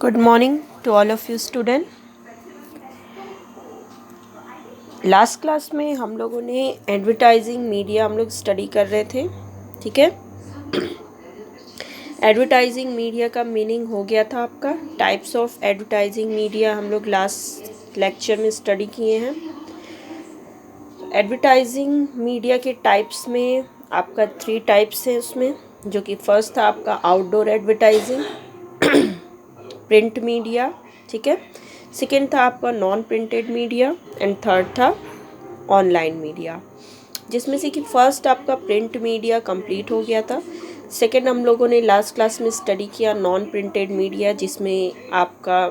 Good morning to all of you student. Last class में हम लोगों ने एडवर्टाइजिंग मीडिया हम लोग स्टडी कर रहे थे। ठीक है, एडवर्टाइजिंग मीडिया का मीनिंग हो गया था आपका। टाइप्स ऑफ एडवर्टाइजिंग मीडिया हम लोग लास्ट लेक्चर में स्टडी किए हैं। एडवर्टाइजिंग मीडिया के टाइप्स में आपका 3 टाइप्स है उसमें, जो कि फर्स्ट था आपका आउटडोर एडवर्टाइजिंग, प्रिंट मीडिया। ठीक है, सेकेंड था आपका non printed media and third था ऑनलाइन मीडिया, जिसमें से कि फर्स्ट आपका प्रिंट मीडिया कंप्लीट हो गया था। सेकेंड हम लोगों ने लास्ट क्लास में स्टडी किया नॉन प्रिंटेड मीडिया, जिसमें आपका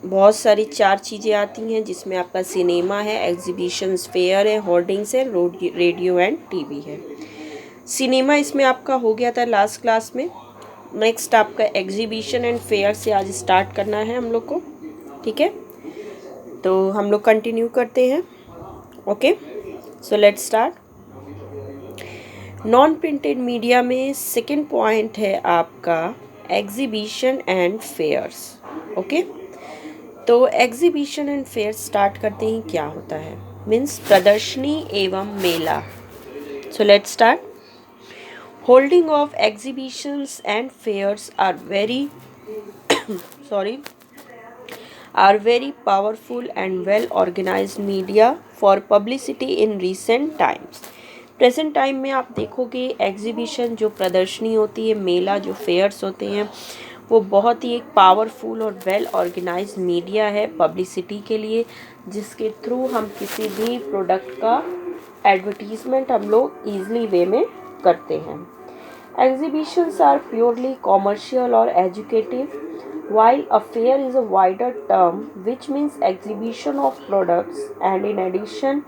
बहुत सारी 4 चीज़ें आती हैं, जिसमें आपका सिनेमा है, एग्जीबिशंस, फेयर है, होर्डिंग्स है, रेडियो एंड टीवी है। सिनेमा इसमें आपका हो गया था लास्ट क्लास में। नेक्स्ट आपका एग्जीबिशन एंड फेयर से आज स्टार्ट करना है हम लोग को। ठीक है, तो हम लोग कंटिन्यू करते हैं। Okay, so let's start. Non printed media में सेकंड पॉइंट है आपका एग्जीबिशन एंड फेयर्स। ओके, तो एग्जीबिशन एंड फेयर्स स्टार्ट करते हैं। क्या होता है? मीन्स प्रदर्शनी एवं मेला। So let's start. Holding of exhibitions and fairs are very are very powerful and well organized media for publicity in recent times. Present time में आप देखोगे एग्जीबिशन जो प्रदर्शनी होती है, मेला जो फेयर्स होते हैं, वो बहुत ही एक पावरफुल और वेल ऑर्गेनाइज्ड मीडिया है पब्लिसिटी के लिए, जिसके थ्रू हम किसी भी प्रोडक्ट का एडवर्टीजमेंट हम लोग ईजिली वे में करते हैं। Exhibitions are purely commercial or educative, while a fair is a wider term which means exhibition of products, and in addition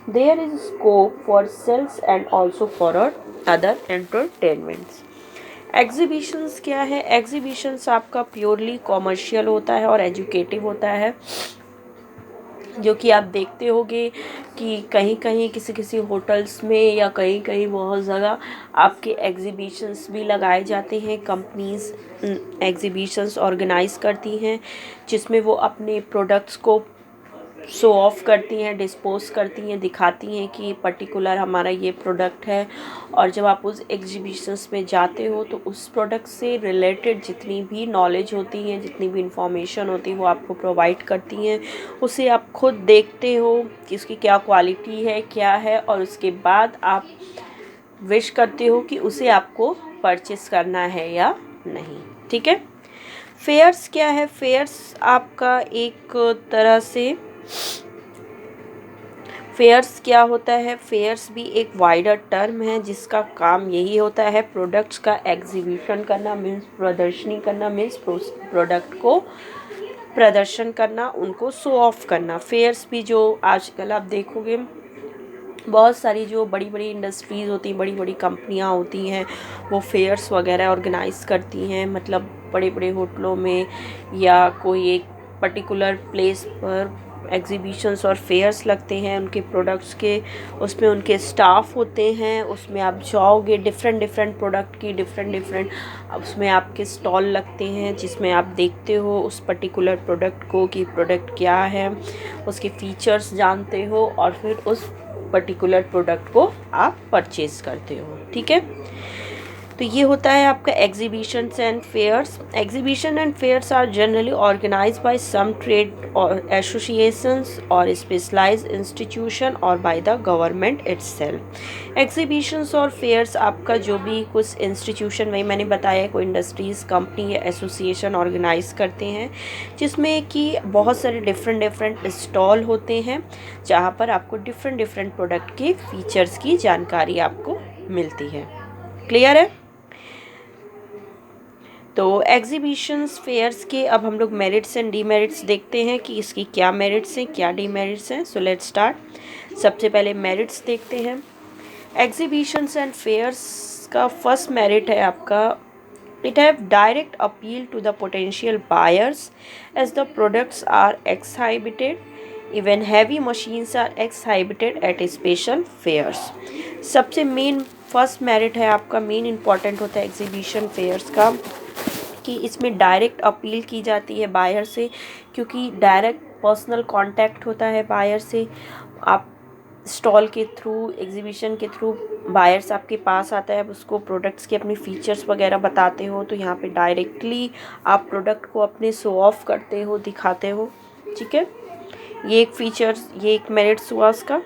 there is scope for sales and also for other entertainments. Exhibitions क्या है? Exhibitions आपका purely commercial होता है और educative होता है, जो कि आप देखते होंगे कि कहीं कहीं किसी किसी होटल्स में या कहीं कहीं बहुत जगह आपके एग्जीबिशंस भी लगाए जाते हैं। कंपनीज एग्जीबिशंस ऑर्गेनाइज करती हैं, जिसमें वो अपने प्रोडक्ट्स को शो ऑफ करती हैं, डिस्पोज करती हैं, दिखाती हैं कि पर्टिकुलर हमारा ये प्रोडक्ट है। और जब आप उस एग्जीबिशंस में जाते हो तो उस प्रोडक्ट से रिलेटेड जितनी भी नॉलेज होती है, जितनी भी इंफॉर्मेशन होती है, वो आपको प्रोवाइड करती हैं। उसे आप खुद देखते हो कि उसकी क्या क्वालिटी है, क्या है, और उसके बाद आप विश करते हो कि उसे आपको परचेस करना है या नहीं। ठीक है, फेयर्स क्या है? फेयर्स आपका एक तरह से फेयर्स क्या होता है? फेयर्स भी एक वाइडर टर्म है, जिसका काम यही होता है प्रोडक्ट्स का एग्जीबिशन करना, मीन्स प्रदर्शनी करना, मीन्स प्रोडक्ट को प्रदर्शन करना, उनको शो ऑफ करना। फेयर्स भी जो आजकल आप देखोगे बहुत सारी जो बड़ी बड़ी इंडस्ट्रीज़ होती हैं, बड़ी बड़ी कंपनियां होती हैं, वो फेयर्स वगैरह ऑर्गेनाइज करती हैं। मतलब बड़े बड़े होटलों में या कोई एक पर्टिकुलर प्लेस पर एग्जीबिशंस और फेयर्स लगते हैं उनके प्रोडक्ट्स के। उसमें उनके स्टाफ होते हैं, उसमें आप जाओगे, डिफरेंट डिफरेंट प्रोडक्ट की डिफरेंट उसमें आपके स्टॉल लगते हैं, जिसमें आप देखते हो उस पर्टिकुलर प्रोडक्ट को कि प्रोडक्ट क्या है, उसके फीचर्स जानते हो, और फिर उस पर्टिकुलर प्रोडक्ट को आप परचेज करते हो। ठीक है, तो ये होता है आपका exhibitions and fairs. Exhibition and fairs are generally organized by some trade और एसोसिएशंस और स्पेशलाइज्ड इंस्टीट्यूशन और by the government itself. Exhibitions और फेयर्स आपका जो भी कुछ इंस्टीट्यूशन, वही मैंने बताया, कोई इंडस्ट्रीज़, कंपनी या एसोसिएशन ऑर्गेनाइज करते हैं, जिसमें कि बहुत सारे डिफरेंट स्टॉल होते हैं, जहाँ पर आपको डिफरेंट प्रोडक्ट के फीचर्स की जानकारी आपको मिलती है। क्लियर है? तो एग्जीबिशंस फेयर्स के अब हम लोग मेरिट्स एंड डीमेरिट्स देखते हैं कि इसकी क्या मेरिट्स हैं, क्या डीमेरिट्स हैं। So let's start. सबसे पहले मेरिट्स देखते हैं। एग्जीबिशंस एंड फेयर्स का फर्स्ट मेरिट है आपका, it have direct appeal to the potential buyers as the products are exhibited, even heavy machines are exhibited at special fairs. सबसे main first merit है आपका, मेन इम्पॉर्टेंट होता है exhibition fears का, कि इसमें डायरेक्ट अपील की जाती है बायर से, क्योंकि डायरेक्ट पर्सनल कांटेक्ट होता है बायर से। आप स्टॉल के थ्रू, एग्जीबिशन के थ्रू बायर्स आपके पास आता है, उसको प्रोडक्ट्स के अपने फीचर्स वगैरह बताते हो, तो यहाँ पे डायरेक्टली आप प्रोडक्ट को अपने शो ऑफ करते हो, दिखाते हो। ठीक है, ये एक फीचर्स, ये एक मेरिट्स हुआ उसका।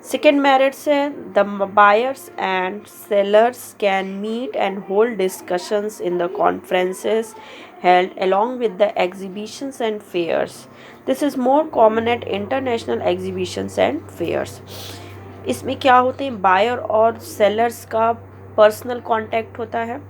सेकेंड मेरिट्स है, the buyers and sellers can meet and hold discussions in the conferences held along with the exhibitions and fairs. This is more common at international exhibitions and fairs. इसमें क्या होते हैं, buyer और sellers का personal contact होता है।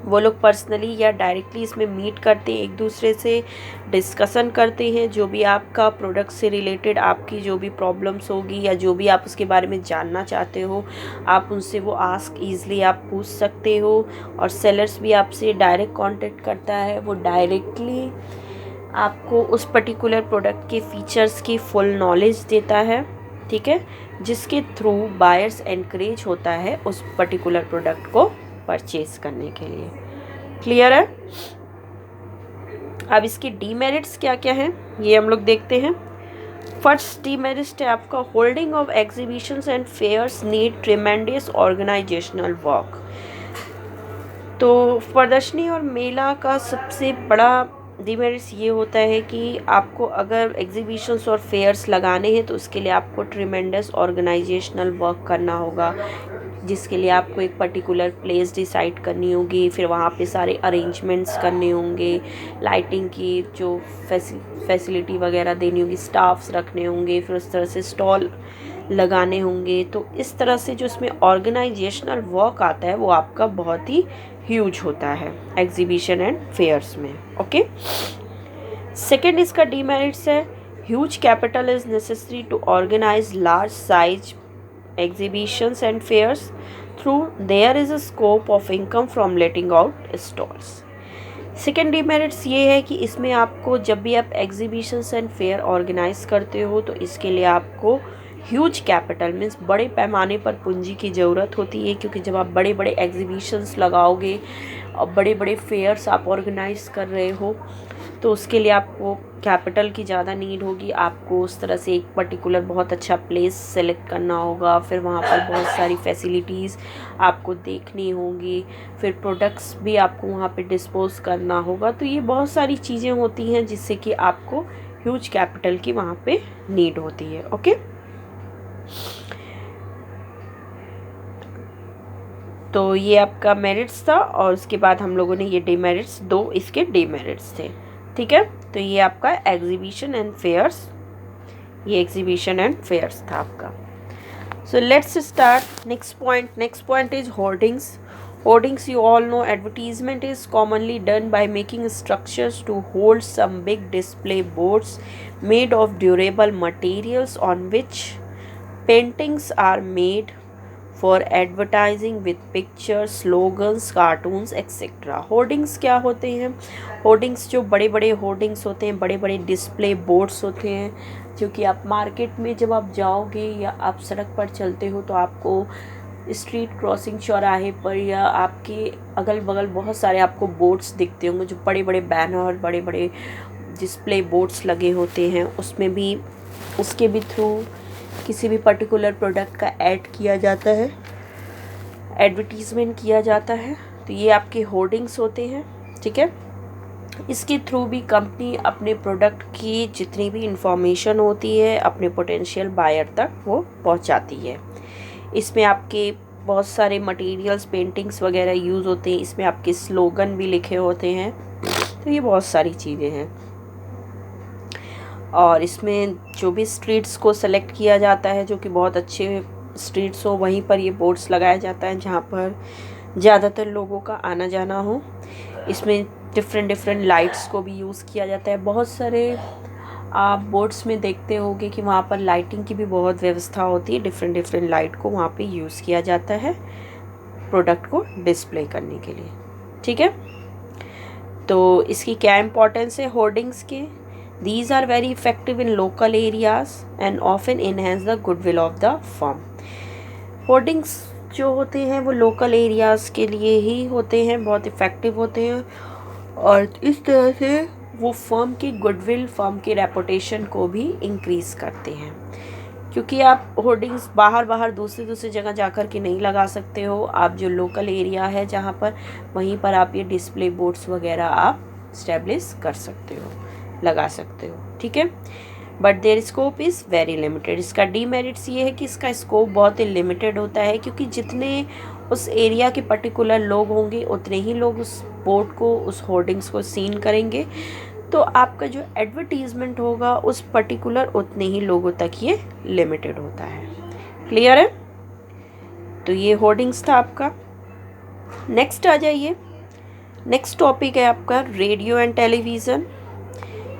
वो लोग पर्सनली या डायरेक्टली इसमें मीट करते हैं, एक दूसरे से डिस्कशन करते हैं, जो भी आपका प्रोडक्ट से रिलेटेड आपकी जो भी प्रॉब्लम्स होगी या जो भी आप उसके बारे में जानना चाहते हो, आप उनसे वो आस्क ईज़िली आप पूछ सकते हो। और सेलर्स भी आपसे डायरेक्ट कांटेक्ट करता है, वो डायरेक्टली आपको उस पर्टिकुलर प्रोडक्ट के फीचर्स की फुल नॉलेज देता है। ठीक है, जिसके थ्रू बायर्स एनकरेज होता है उस पर्टिकुलर प्रोडक्ट को परचेज करने के लिए। क्लियर है? अब इसके डीमेरिट्स क्या क्या हैं ये हम लोग देखते हैं। फर्स्ट डीमेरिट है आपका, holding of exhibitions and fairs need tremendous organizational work. तो प्रदर्शनी और मेला का सबसे बड़ा डीमेरिट्स ये होता है कि आपको अगर एग्जीबिशंस और फेयर्स लगाने हैं तो उसके लिए आपको ट्रेमेंडस ऑर्गेनाइजेशनल वर्क करना होगा, जिसके लिए आपको एक पर्टिकुलर प्लेस डिसाइड करनी होगी, फिर वहाँ पे सारे अरेंजमेंट्स करने होंगे, लाइटिंग की जो फैसिलिटी वगैरह देनी होगी, स्टाफ्स रखने होंगे, फिर उस तरह से स्टॉल लगाने होंगे। तो इस तरह से जो इसमें ऑर्गेनाइजेशनल वर्क आता है वो आपका बहुत ही ह्यूज होता है एग्जीबिशन एंड फेयर्स में। ओके, सेकेंड इसका डीमेरिट्स है, huge capital is necessary to organize large size exhibitions and fairs. Through there is a scope of income from letting out stalls. Second demerits ये है कि इसमें आपको जब भी आप एग्जीबिशंस एंड फेयर ऑर्गेनाइज करते हो तो इसके लिए आपको ह्यूज कैपिटल मीन्स बड़े पैमाने पर पूंजी की ज़रूरत होती है, क्योंकि जब आप बड़े बड़े एग्जीबिशंस लगाओगे और बड़े बड़े फेयर्स आप ऑर्गेनाइज कर रहे हो तो उसके लिए आपको कैपिटल की ज़्यादा नीड होगी। आपको उस तरह से एक पर्टिकुलर बहुत अच्छा प्लेस सेलेक्ट करना होगा, फिर वहाँ पर बहुत सारी फैसिलिटीज़ आपको देखनी होंगी, फिर प्रोडक्ट्स भी आपको वहाँ पे डिस्पोज करना होगा। तो ये बहुत सारी चीज़ें होती हैं जिससे कि आपको ह्यूज कैपिटल की वहाँ पे नीड होती है। ओके, तो ये आपका मेरिट्स था और उसके बाद हम लोगों ने ये डीमेरिट्स, दो इसके डीमेरिट्स थे। ठीक है, तो ये आपका एग्जीबिशन एंड फेयर्स, ये एग्जीबिशन एंड फेयर्स था आपका। सो let's start next point. Next point is hoardings. Hoardings, you all know, advertisement is commonly done by making structures to hold some big display boards made of durable materials on which paintings are made for advertising with pictures, slogans, cartoons, etc. Hoardings क्या होते हैं? Hoardings जो बड़े बड़े hoardings होते हैं, बड़े बड़े डिस्प्ले बोर्ड्स होते हैं, जो कि आप मार्केट में जब आप जाओगे या आप सड़क पर चलते हो तो आपको स्ट्रीट क्रॉसिंग चौराहे पर या आपके अगल बगल बहुत सारे आपको बोर्ड्स दिखते होंगे, जो बड़े बड़े बैनर, बड़े बड़े डिस्प्ले बोर्ड्स लगे होते हैं। उसमें भी उसके भी थ्रू किसी भी पर्टिकुलर प्रोडक्ट का ऐड किया जाता है, एडवर्टीज़मेंट किया जाता है। तो ये आपके होर्डिंग्स होते हैं। ठीक है, इसके थ्रू भी कंपनी अपने प्रोडक्ट की जितनी भी इंफॉर्मेशन होती है अपने पोटेंशियल बायर तक वो पहुंचाती है। इसमें आपके बहुत सारे मटेरियल्स, पेंटिंग्स वगैरह यूज़ होते हैं, इसमें आपके स्लोगन भी लिखे होते हैं। तो ये बहुत सारी चीज़ें हैं। और इसमें जो भी स्ट्रीट्स को सेलेक्ट किया जाता है, जो कि बहुत अच्छे स्ट्रीट्स हो, वहीं पर ये बोर्ड्स लगाया जाता है जहाँ पर ज़्यादातर लोगों का आना जाना हो। इसमें डिफरेंट लाइट्स को भी यूज़ किया जाता है। बहुत सारे आप बोर्ड्स में देखते होंगे कि वहाँ पर लाइटिंग की भी बहुत व्यवस्था होती है, डिफरेंट लाइट को वहाँ पे यूज़ किया जाता है प्रोडक्ट को डिस्प्ले करने के लिए। ठीक है, तो इसकी क्या इम्पोर्टेंस है होर्डिंग्स के? These are very effective in local areas and often enhance the goodwill of the firm. Hoardings जो होते हैं वो लोकल एरियाज़ के लिए ही होते हैं, बहुत इफ़ेक्टिव होते हैं और इस तरह से वो फर्म की गुडविल, फर्म की रेपुटेशन को भी इंक्रीज़ करते हैं। क्योंकि आप होर्डिंग्स बाहर बाहर दूसरी दूसरी जगह जाकर के नहीं लगा सकते हो, आप जो लोकल एरिया है जहाँ पर, वहीं पर आप ये डिस्प्ले बोर्ड्स वगैरह आप इस्टेब्लिश कर सकते हो, लगा सकते हो, ठीक है। But there scope is very limited. इसका डीमेरिट्स ये है कि इसका स्कोप बहुत ही लिमिटेड होता है, क्योंकि जितने उस एरिया के पर्टिकुलर लोग होंगे उतने ही लोग उस बोर्ड को, उस होर्डिंग्स को सीन करेंगे, तो आपका जो एडवर्टीज़मेंट होगा उस पर्टिकुलर उतने ही लोगों तक ये लिमिटेड होता है। क्लियर है? तो ये होर्डिंग्स था आपका। नेक्स्ट आ जाइए, नेक्स्ट टॉपिक है आपका radio and television.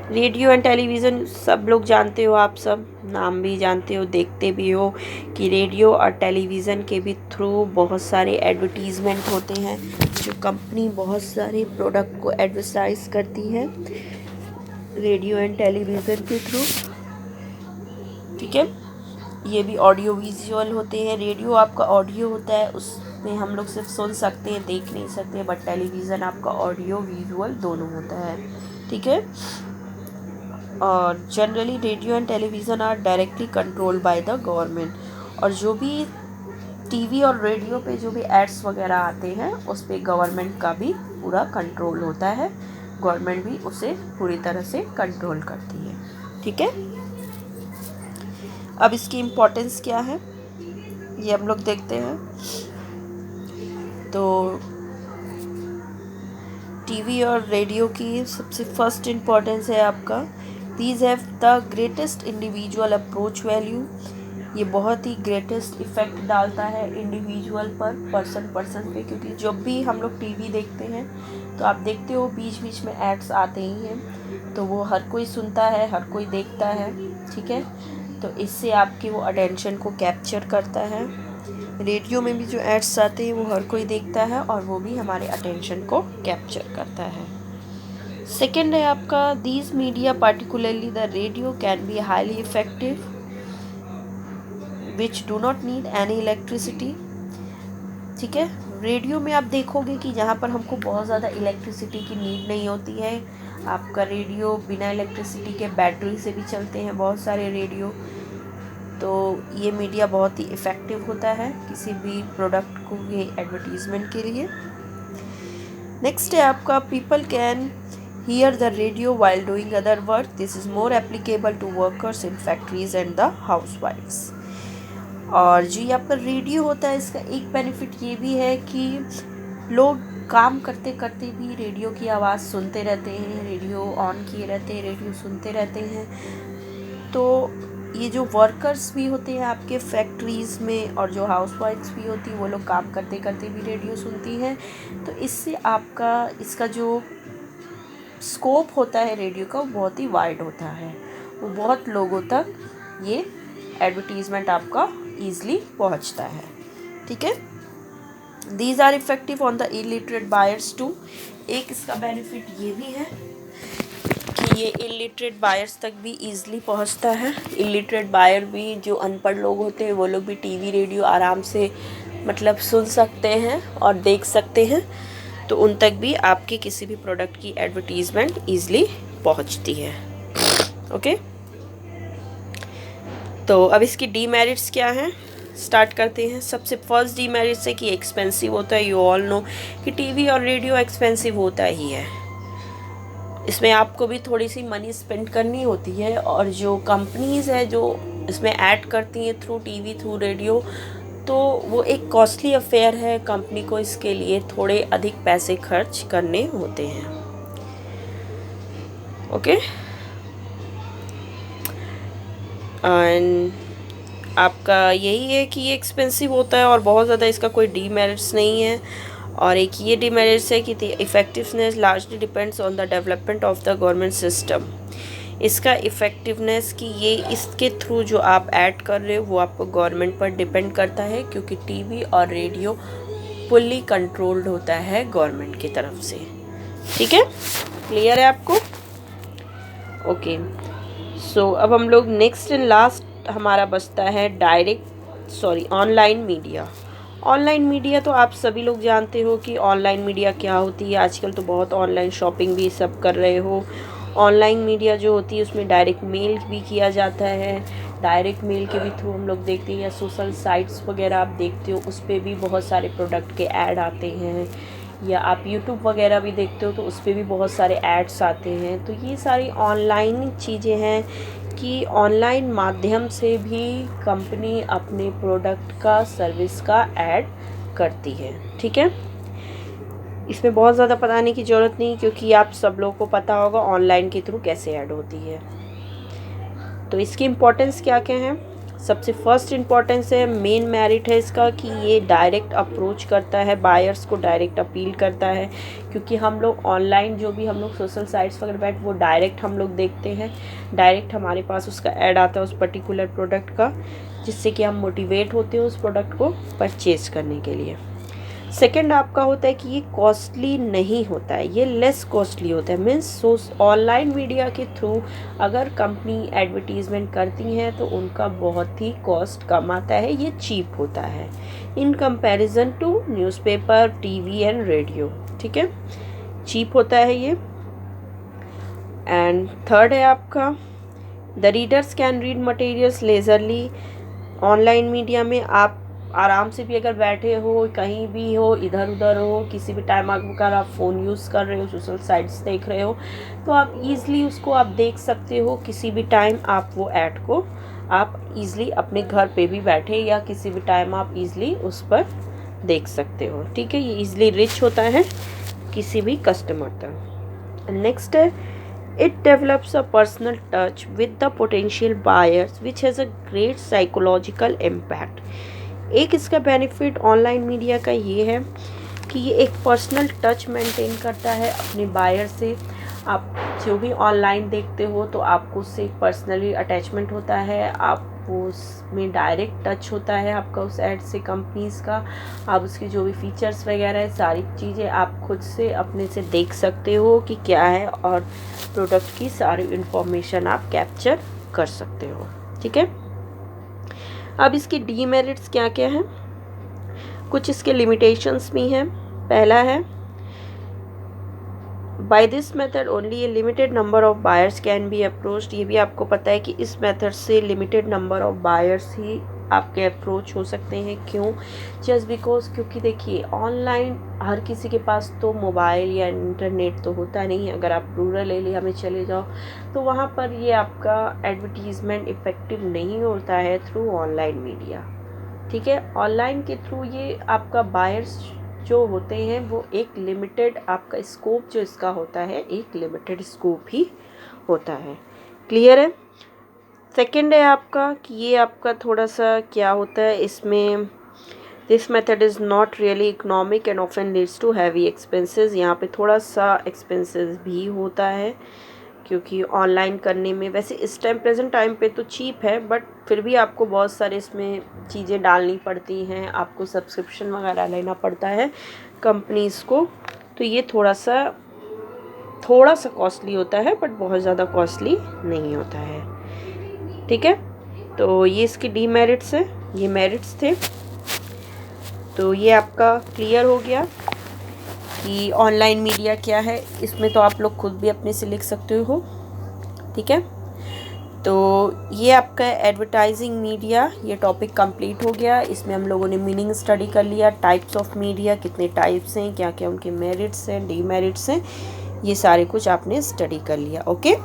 Radio and television सब लोग जानते हो, आप सब नाम भी जानते हो, देखते भी हो कि रेडियो और टेलीविज़न के भी थ्रू बहुत सारे एडवर्टीज़मेंट होते हैं, जो कंपनी बहुत सारे प्रोडक्ट को एडवर्टाइज करती है रेडियो एंड टेलीविज़न के थ्रू, ठीक है। ये भी ऑडियो विजुअल होते हैं। रेडियो आपका ऑडियो होता है, उसमें हम लोग सिर्फ सुन सकते हैं, देख नहीं सकते, बट टेलीविज़न आपका ऑडियो विजुअल दोनों होता है, ठीक है। और generally radio and television are directly controlled by the government, और जो भी टीवी और रेडियो पे जो भी एड्स वगैरह आते हैं उस पे गवर्नमेंट का भी पूरा कंट्रोल होता है, गवर्नमेंट भी उसे पूरी तरह से कंट्रोल करती है, ठीक है। अब इसकी इम्पोर्टेंस क्या है ये हम लोग देखते हैं। तो टीवी और रेडियो की सबसे फर्स्ट इम्पोर्टेंस है आपका, these have the greatest individual approach value. ये बहुत ही ग्रेटेस्ट इफेक्ट डालता है इंडिविजुअल पर, पर्सन पे, क्योंकि जब भी हम लोग टीवी देखते हैं तो आप देखते हो बीच बीच में एड्स आते ही हैं, तो वो हर कोई सुनता है, हर कोई देखता है, ठीक है। तो इससे आपकी वो अटेंशन को कैप्चर करता है। रेडियो में भी जो एड्स आते हैं वो हर कोई देखता है और वो भी हमारे अटेंशन को कैप्चर करता है। सेकेंड है आपका, these media particularly the radio can be highly effective which do not need any electricity, ठीक है। रेडियो में आप देखोगे कि जहाँ पर हमको बहुत ज़्यादा इलेक्ट्रिसिटी की नीड नहीं होती है, आपका रेडियो बिना इलेक्ट्रिसिटी के बैटरी से भी चलते हैं बहुत सारे रेडियो, तो ये मीडिया बहुत ही इफ़ेक्टिव होता है किसी भी प्रोडक्ट को ये एडवर्टीज़मेंट के लिए। नेक्स्ट है आपका, people can hear the radio while doing other work, this is more applicable to workers in factories and the housewifes. और जो ये आपका रेडियो होता है इसका एक बेनिफिट ये भी है कि लोग काम करते करते भी रेडियो की आवाज़ सुनते रहते हैं, रेडियो ऑन किए रहते हैं, रेडियो सुनते रहते हैं। तो ये जो वर्कर्स भी होते हैं आपके फैक्ट्रीज़ में और जो हाउसवाइफ्स भी होती हैं वो लोग काम करते करते भी रेडियो सुनती हैं, तो इससे आपका इसका जो स्कोप होता है रेडियो का वो बहुत ही वाइड होता है, वो बहुत लोगों तक ये एडवर्टीज़मेंट आपका ईज़िली पहुंचता है, ठीक है। These are effective on the illiterate buyers too. एक इसका बेनिफिट ये भी है कि ये इलिटरेट बायर्स तक भी ईज़िली पहुंचता है। इलिटरेट बायर भी जो अनपढ़ लोग होते हैं वो लोग भी टीवी रेडियो आराम से मतलब सुन सकते हैं और देख सकते हैं, तो उन तक भी आपके किसी भी प्रोडक्ट की एडवर्टीज़मेंट ईज़िली पहुंचती है, ओके। तो अब इसकी डीमेरिट्स क्या हैं, स्टार्ट करते हैं। सबसे फर्स्ट डीमेरिट्स है कि एक्सपेंसिव होता है। यू ऑल नो कि टीवी और रेडियो एक्सपेंसिव होता ही है, इसमें आपको भी थोड़ी सी मनी स्पेंड करनी होती है, और जो कंपनीज़ है जो इसमें ऐड करती हैं थ्रू टीवी थ्रू रेडियो, तो वो एक कॉस्टली अफेयर है, कंपनी को इसके लिए थोड़े अधिक पैसे खर्च करने होते हैं, ओके। एंड आपका यही है कि ये एक्सपेंसिव होता है और बहुत ज़्यादा इसका कोई डीमेरिट्स नहीं है। और एक ये डीमेरिट्स है कि the effectiveness largely depends on the development of the government system. इसका इफ़ेक्टिवनेस कि ये इसके थ्रू जो आप ऐड कर रहे हो वो आपको गवर्नमेंट पर डिपेंड करता है, क्योंकि टीवी और रेडियो फुल्ली कंट्रोल्ड होता है गवर्नमेंट की तरफ से, ठीक है। क्लियर है आपको? ओके, सो अब हम लोग नेक्स्ट एंड लास्ट हमारा बचता है ऑनलाइन मीडिया। ऑनलाइन मीडिया तो आप सभी लोग जानते हो कि ऑनलाइन मीडिया क्या होती है। आजकल तो बहुत ऑनलाइन शॉपिंग भी सब कर रहे हो। ऑनलाइन मीडिया जो होती है उसमें डायरेक्ट मेल भी किया जाता है। डायरेक्ट मेल के भी थ्रू हम लोग देखते हैं, या सोशल साइट्स वगैरह आप देखते हो उस पर भी बहुत सारे प्रोडक्ट के ऐड आते हैं, या आप यूट्यूब वगैरह भी देखते हो तो उस पर भी बहुत सारे एड्स आते हैं। तो ये सारी ऑनलाइन चीज़ें हैं कि ऑनलाइन माध्यम से भी कंपनी अपने प्रोडक्ट का, सर्विस का ऐड करती है। ठीक है, इसमें बहुत ज़्यादा बताने की ज़रूरत नहीं, क्योंकि आप सब लोगों को पता होगा ऑनलाइन के थ्रू कैसे ऐड होती है। तो इसकी इम्पोर्टेंस क्या क्या है? सबसे फर्स्ट इम्पोर्टेंस है, मेन मेरिट है इसका कि ये डायरेक्ट अप्रोच करता है, बायर्स को डायरेक्ट अपील करता है। क्योंकि हम लोग ऑनलाइन जो भी हम लोग सोशल साइट्स वगैरह बैठ वो डायरेक्ट हम लोग देखते हैं, डायरेक्ट हमारे पास उसका ऐड आता है उस पर्टिकुलर प्रोडक्ट का, जिससे कि हम मोटिवेट होते हैं उस प्रोडक्ट को परचेज करने के लिए। सेकंड आपका होता है कि ये कॉस्टली नहीं होता है, ये लेस कॉस्टली होता है। मीन्स ऑनलाइन मीडिया के थ्रू अगर कंपनी एडवर्टीज़मेंट करती हैं तो उनका बहुत ही कॉस्ट कम आता है, ये चीप होता है in comparison to newspaper, TV and radio. ठीक है, चीप होता है ये। एंड थर्ड है आपका, the readers can read materials leisurely. Online media में आप आराम से भी अगर बैठे हो, कहीं भी हो, इधर उधर हो, किसी भी टाइम अगर आप फ़ोन यूज़ कर रहे हो, सोशल साइट्स देख रहे हो, तो आप ईज़िली उसको आप देख सकते हो। किसी भी टाइम आप वो ऐड को आप ईज़िली अपने घर पे भी बैठे या किसी भी टाइम आप ईज़िली उस पर देख सकते हो। ठीक है, ये ईज़िली रीच होता है किसी भी कस्टमर तक। नेक्स्ट है, it develops a personal touch with the potential buyers which has a great psychological impact। एक इसका बेनिफिट ऑनलाइन मीडिया का ये है कि ये एक पर्सनल टच मेंटेन करता है अपने बायर से। आप जो भी ऑनलाइन देखते हो तो आपको उससे एक पर्सनली अटैचमेंट होता है, आपको उसमें डायरेक्ट टच होता है आपका उस ऐड से, कंपनीज़ का। आप उसकी जो भी फीचर्स वगैरह है, सारी चीज़ें आप खुद से अपने से देख सकते हो कि क्या है, और प्रोडक्ट की सारी इन्फॉर्मेशन आप कैप्चर कर सकते हो। ठीक है, अब इसके डीमेरिट्स क्या क्या हैं? कुछ इसके लिमिटेशंस भी हैं। पहला है, by this method only a limited number of buyers can be approached. ये भी आपको पता है कि इस मेथड से लिमिटेड नंबर ऑफ बायर्स ही आपके अप्रोच हो सकते हैं। क्यों? जस्ट बिकॉज, क्योंकि देखिए ऑनलाइन हर किसी के पास तो मोबाइल या इंटरनेट तो होता नहीं है। अगर आप रूरल एरिया में चले जाओ तो वहाँ पर ये आपका एडवर्टीज़मेंट इफ़ेक्टिव नहीं होता है थ्रू ऑनलाइन मीडिया। ठीक है, ऑनलाइन के थ्रू ये आपका बायर्स जो होते हैं वो एक लिमिटेड, आपका स्कोप जो इसका होता है एक लिमिटेड स्कोप ही होता है। क्लियर है? सेकंड है आपका कि ये आपका थोड़ा सा क्या होता है इसमें, this method is not really economic and often leads to heavy expenses. यहाँ पे थोड़ा सा एक्सपेंसेस भी होता है, क्योंकि ऑनलाइन करने में वैसे इस टाइम प्रेजेंट टाइम पे तो चीप है, बट फिर भी आपको बहुत सारे इसमें चीज़ें डालनी पड़ती हैं, आपको सब्सक्रिप्शन वगैरह लेना पड़ता है कंपनीज़ को। तो ये थोड़ा सा कॉस्टली होता है, बट बहुत ज़्यादा कॉस्टली नहीं होता है। ठीक है, तो ये इसके डीमेरिट्स है, ये मेरिट्स थे। तो ये आपका क्लियर हो गया कि ऑनलाइन मीडिया क्या है। इसमें तो आप लोग खुद भी अपने से लिख सकते हो। ठीक है, तो ये आपका एडवर्टाइजिंग मीडिया, ये टॉपिक कंप्लीट हो गया। इसमें हम लोगों ने मीनिंग स्टडी कर लिया, टाइप्स ऑफ मीडिया कितने टाइप्स हैं, क्या क्या उनके मेरिट्स हैं, डीमेरिट्स हैं, ये सारे कुछ आपने स्टडी कर लिया। ओके,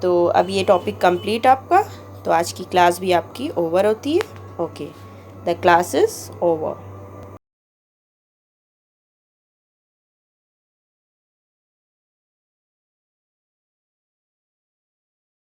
तो अब ये टॉपिक कंप्लीट आपका, तो आज की क्लास भी आपकी ओवर होती है। Okay, the class is over.